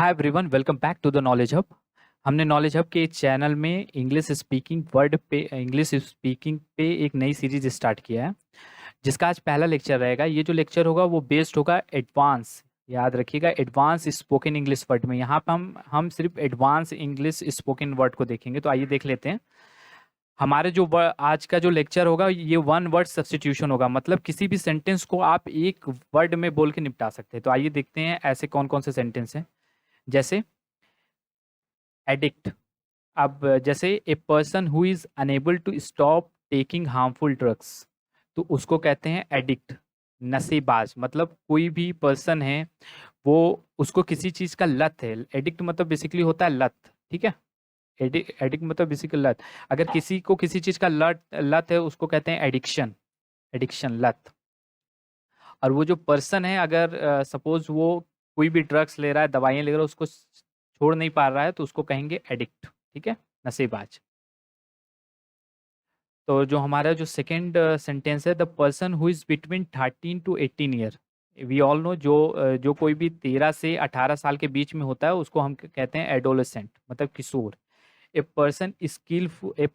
Hi everyone, welcome back to the knowledge hub. हमने knowledge hub के channel में English speaking पे एक नई सीरीज स्टार्ट किया है, जिसका आज पहला लेक्चर रहेगा। ये जो लेक्चर होगा वो बेस्ड होगा एडवांस, याद रखिएगा, एडवांस स्पोकन इंग्लिश वर्ड में। यहाँ पे हम सिर्फ एडवांस इंग्लिश स्पोकन वर्ड को देखेंगे। तो आइए देख लेते हैं। हमारे जो आज का जो लेक्चर होगा ये वन वर्ड सब्स्टिट्यूशन होगा, मतलब किसी भी सेंटेंस को आप एक वर्ड में बोल के निपटा सकते हैं। तो आइए देखते हैं ऐसे कौन कौन से सेंटेंस हैं। जैसे एडिक्ट। अब जैसे a person who is unable to stop taking harmful drugs, तो उसको कहते हैं एडिक्ट, नशेबाज। मतलब कोई भी पर्सन है वो, उसको किसी चीज का लत है। एडिक्ट मतलब बेसिकली होता है लत, ठीक है। एडिक्ट मतलब बेसिकली लत। अगर किसी को किसी चीज का लत है उसको कहते हैं एडिक्शन, एडिक्शन लत। और वो जो पर्सन है, अगर सपोज वो कोई भी ड्रग्स ले रहा है, दवाइयाँ ले रहा है, उसको छोड़ नहीं पा रहा है, तो उसको कहेंगे एडिक्ट, ठीक है, नशेबाज। तो जो हमारा जो सेकेंड सेंटेंस है, the person who is between 13 to 18 year. We all know, जो कोई भी 13 से 18 साल के बीच में होता है उसको हम कहते हैं एडोलेसेंट, मतलब किशोर। A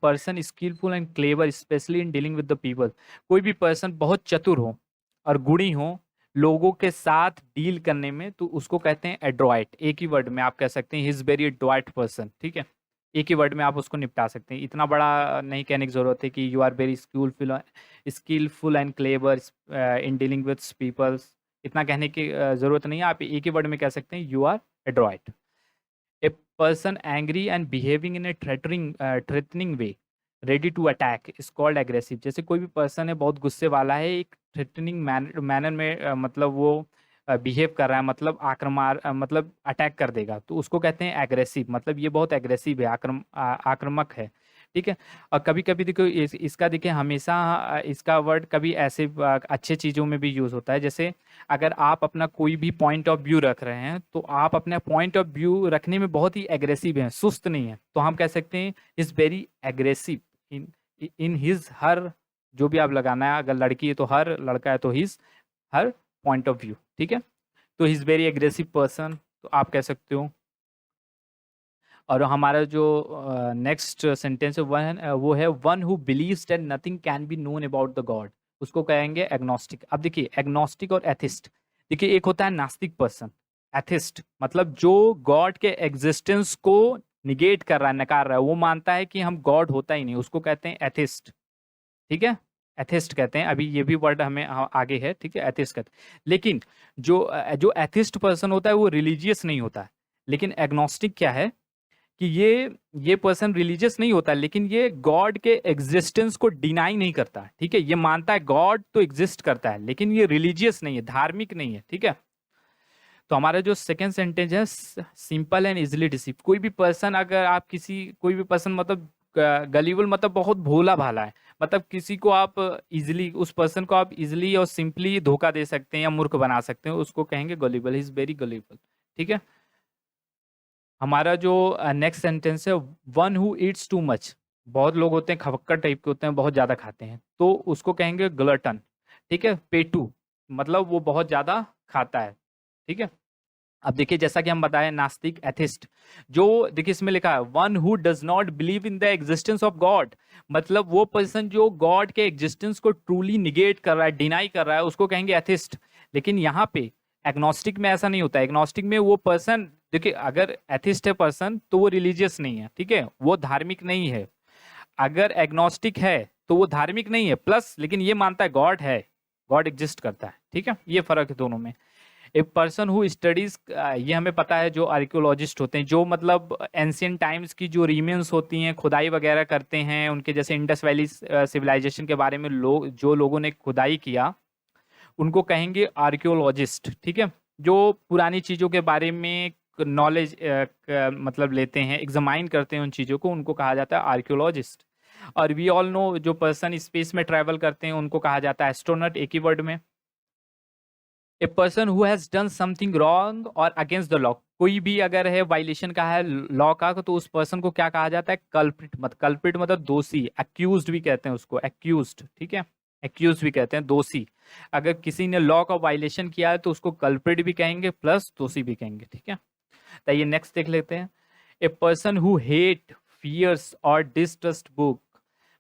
person skillful and clever specially in dealing with the people. कोई भी पर्सन बहुत चतुर हो और गुणी हो लोगों के साथ डील करने में, तो उसको कहते हैं एड्रॉइट। एक ही वर्ड में आप कह सकते हैं he is very Adroit person, ठीक है। एक ही वर्ड में आप उसको निपटा सकते हैं। इतना बड़ा नहीं कहने की जरूरत है कि you are very skilful and clever in dealing with peoples. इतना कहने की जरूरत नहीं है। आप एक ही वर्ड में कह सकते हैं you are adroit. A person angry and behaving in a threatening way ready to attack is called aggressive. जैसे कोई भी पर्सन है बहुत गुस्से वाला है, एक थ्रेटनिंग मैनर में मतलब वो बिहेव कर रहा है, मतलब मतलब अटैक कर देगा, तो उसको कहते हैं एग्रेसिव। मतलब ये बहुत एग्रेसिव है, आक्रामक है, ठीक है। और कभी कभी देखो इसका देखिए हमेशा इसका वर्ड कभी ऐसे अच्छे चीज़ों में भी यूज़ होता है। जैसे अगर आप अपना कोई भी पॉइंट ऑफ व्यू रख रहे हैं, तो आप अपना पॉइंट ऑफ व्यू रखने में बहुत ही एग्रेसिव हैं, सुस्त नहीं है, तो हम कह सकते हैं is very aggressive in in his her. जो भी आप लगाना है, अगर लड़की है तो हर, लड़का है तो his her point of view, ठीक है। तो हिज वेरी एग्रेसिव पर्सन, तो आप कह सकते हो। और हमारा जो नेक्स्ट सेंटेंस है वो है one who believes that nothing can be known about the God. उसको कहेंगे एग्नोस्टिक। अब देखिए एग्नोस्टिक और एथिस्ट, देखिए एक होता है नास्तिक पर्सन। एथिस्ट मतलब जो गॉड के एग्जिस्टेंस को निगेट कर रहा है, नकार रहा है, वो मानता है कि हम गॉड होता ही नहीं, उसको कहते हैं एथिस्ट, ठीक है। एथिस्ट कहते हैं। अभी ये भी वर्ड हमें आगे है, ठीक है, एथिस्ट कहते हैं। लेकिन जो एथिस्ट पर्सन होता है वो रिलीजियस नहीं होता है। लेकिन एग्नोस्टिक क्या है कि ये पर्सन रिलीजियस नहीं होता, लेकिन ये गॉड के एग्जिस्टेंस को डिनाई नहीं करता, ठीक है। ये मानता है गॉड तो एग्जिस्ट करता है, लेकिन ये रिलीजियस नहीं है, धार्मिक नहीं है, ठीक है। तो हमारा जो सेकेंड सेंटेंस है, सिंपल एंड इजिली डिसीव। कोई भी पर्सन, अगर आप कोई भी पर्सन मतलब गलीबल मतलब बहुत भोला भाला है, मतलब किसी को आप इजिली, उस पर्सन को आप इजिली और सिंपली धोखा दे सकते हैं या मूर्ख बना सकते हैं, उसको कहेंगे गलीबल, इज वेरी गलीबल, ठीक है। हमारा जो नेक्स्ट सेंटेंस है, one who Yeats too much. बहुत लोग होते हैं खपक्कड़ टाइप के होते हैं, बहुत ज्यादा खाते हैं, तो उसको कहेंगे ग्लटन, ठीक है। पेटू मतलब वो बहुत ज्यादा खाता है, ठीक है। अब देखिए जैसा कि हम बताएं, नास्तिक, एथिस्ट, जो देखिए इसमें लिखा है one who does not believe in the existence of God, मतलब वो पर्सन जो गॉड के एग्जिस्टेंस को ट्रूली निगेट कर रहा है, डिनाई कर रहा है, उसको कहेंगे एथिस्ट। लेकिन यहाँ पे एग्नोस्टिक में ऐसा नहीं होता है। एग्नोस्टिक में वो पर्सन, देखिए अगर एथिस्ट है पर्सन तो वो रिलीजियस नहीं है, ठीक है, वो धार्मिक नहीं है। अगर एग्नोस्टिक है तो वो धार्मिक नहीं है प्लस, लेकिन ये मानता है गॉड है, गॉड एग्जिस्ट करता है, ठीक है। ये फर्क है दोनों में। ए पर्सन हु स्टडीज, ये हमें पता है, जो आर्कियोलॉजिस्ट होते हैं, जो मतलब एंशियंट टाइम्स की जो रिमेन्स होती हैं, खुदाई वगैरह करते हैं उनके, जैसे इंडस वैली सिविलाइजेशन के बारे में जो लोगों ने खुदाई किया उनको कहेंगे आर्कियोलॉजिस्ट, ठीक है। जो पुरानी चीज़ों के बारे में नॉलेज मतलब लेते हैं, एग्जामाइन करते हैं उन चीज़ों को, उनको कहा जाता है आर्कियोलॉजिस्ट। और वी ऑल नो, जो पर्सन स्पेस में ट्रैवल करते हैं उनको कहा जाता है एस्ट्रोनॉट, एक ही वर्ड में। ए person who has done something wrong और अगेंस्ट द लॉ, कोई भी अगर है वायलेशन का है लॉ का, तो उस पर्सन को क्या कहा जाता है, कल्प्रिट। कल्प्रिट मतलब दोषी, एक्यूज्ड भी कहते हैं उसको, एक्यूज्ड, ठीक है, एक्यूज भी कहते हैं, दोषी। अगर किसी ने लॉ का वायलेशन किया है तो उसको कल्प्रिट भी कहेंगे प्लस दोषी भी कहेंगे, ठीक है। तो ये नेक्स्ट देख लेते हैं। A person who hate, fears और डिस्ट्रस्ट बुक,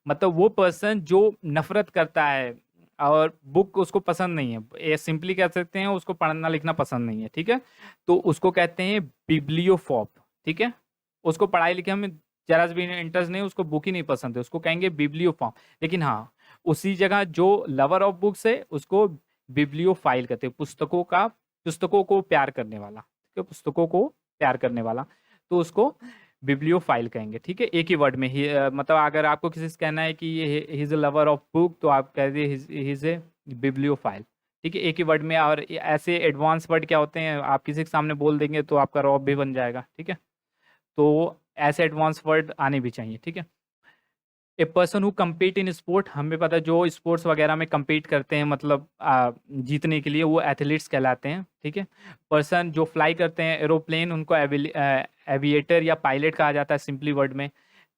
मतलब वो पर्सन जो नफरत करता है और बुक उसको पसंद नहीं है, ये सिंपली कह सकते हैं उसको पढ़ना लिखना पसंद नहीं है, ठीक है, तो उसको कहते हैं बिब्लियोफॉब, ठीक है, उसको पढ़ाई लिखे में जरा भी इंटरेस्ट नहीं, उसको बुक ही नहीं पसंद है, उसको कहेंगे बिब्लियोफॉब। लेकिन हाँ, उसी जगह जो लवर ऑफ बुक्स है उसको बिब्लियोफाइल कहते हैं, पुस्तकों को प्यार करने वाला, ठीक है, पुस्तकों को प्यार करने वाला, तो उसको बिब्लियोफाइल कहेंगे, ठीक है, एक ही वर्ड में ही मतलब अगर आपको किसी से कहना है कि ये he is a lover of book, तो आप कह दिए ही इज ए बिब्लियोफाइल, ठीक है, एक ही वर्ड में। और ऐसे एडवांस वर्ड क्या होते हैं, आप किसी के सामने बोल देंगे तो आपका रॉब भी बन जाएगा, ठीक है, तो ऐसे एडवांस वर्ड आने भी चाहिए, ठीक है। A person who compete in sport, हमें पता है जो स्पोर्ट्स वगैरह में कम्पीट करते हैं, मतलब जीतने के लिए, वो एथलीट्स कहलाते हैं, ठीक है। पर्सन जो फ्लाई करते हैं एरोप्लेन, उनको एविएटर या पायलट कहा जाता है सिंपली वर्ड में।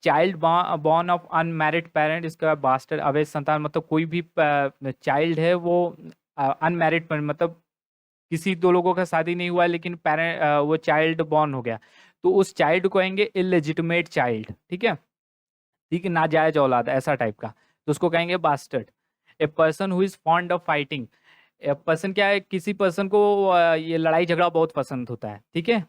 Child born of unmarried parent, इसका बास्टर्ड अवैध संतान, मतलब कोई भी चाइल्ड है वो अनमैरिड, मतलब किसी दो लोगों का शादी नहीं हुआ है लेकिन पेरेंट वो चाइल्ड बॉर्न हो गया, तो उस चाइल्ड को कहेंगे इलेजिटिमेट चाइल्ड, ठीक है, ठीक है, नाजायज औलाद ऐसा टाइप का, तो उसको कहेंगे bastard. A person who is fond of fighting, a person क्या है, किसी पर्सन को ये लड़ाई झगड़ा बहुत पसंद होता है, ठीक है,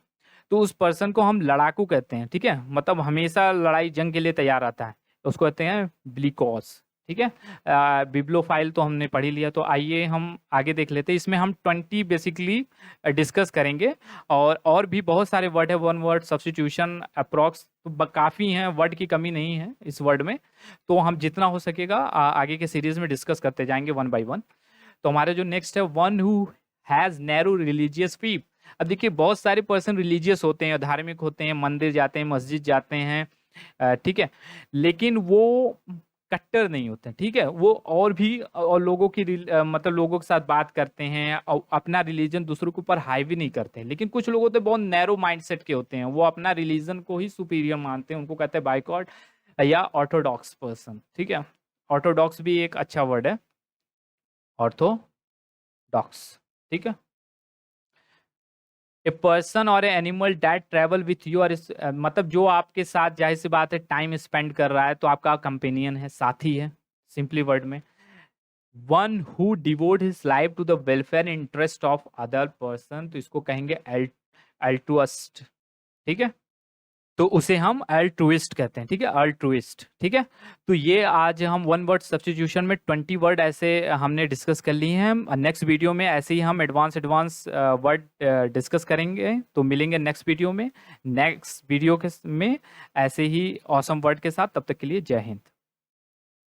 तो उस पर्सन को हम लड़ाकू कहते हैं, ठीक है, मतलब हमेशा लड़ाई जंग के लिए तैयार रहता है, तो उसको कहते हैं ब्लिकॉस, ठीक है। बिब्लोफाइल तो हमने पढ़ ही लिया, तो आइए हम आगे देख लेते हैं। इसमें हम 20 बेसिकली डिस्कस करेंगे, और भी बहुत सारे वर्ड है, वन वर्ड सब्स्टिट्यूशन अप्रॉक्स, तो काफ़ी हैं, वर्ड की कमी नहीं है इस वर्ड में, तो हम जितना हो सकेगा आगे के सीरीज में डिस्कस करते जाएंगे वन बाय वन। तो हमारे जो नेक्स्ट है, one who has narrow religious फीप। अब देखिए बहुत सारे पर्सन रिलीजियस होते हैं, धार्मिक होते हैं, मंदिर जाते हैं, मस्जिद जाते हैं, ठीक है, लेकिन वो कट्टर नहीं होते हैं, ठीक है, वो और भी और लोगों की मतलब लोगों के साथ बात करते हैं और अपना रिलीजन दूसरों के ऊपर हाईवी नहीं करते हैं। लेकिन कुछ लोग होते हैं बहुत नैरो माइंडसेट के होते हैं, वो अपना रिलीजन को ही सुपीरियर मानते हैं, उनको कहते हैं बाइकॉट या ऑर्थोडॉक्स पर्सन, ठीक है, ऑर्थोडॉक्स भी एक अच्छा वर्ड है, ऑर्थोडॉक्स, ठीक है। ए पर्सन और a animal that travel with you, और मतलब जो आपके साथ जाहिर सी बात है टाइम स्पेंड कर रहा है, तो आपका कंपेनियन है, साथी है, सिंपली वर्ड में। One who devote his life to the welfare interest of other person, तो इसको कहेंगे अल्ट्रुइस्ट, ठीक है, तो उसे हम अल्ट्रुइस्ट कहते हैं, ठीक है, अल्ट्रुइस्ट, ठीक है। तो ये आज हम वन वर्ड सब्स्टिट्यूशन में 20 वर्ड ऐसे हमने डिस्कस कर लिए हैं। नेक्स्ट वीडियो में ऐसे ही हम एडवांस वर्ड डिस्कस करेंगे, तो मिलेंगे नेक्स्ट वीडियो में, नेक्स्ट वीडियो के में ऐसे ही ऑसम वर्ड के साथ। तब तक के लिए जय हिंद।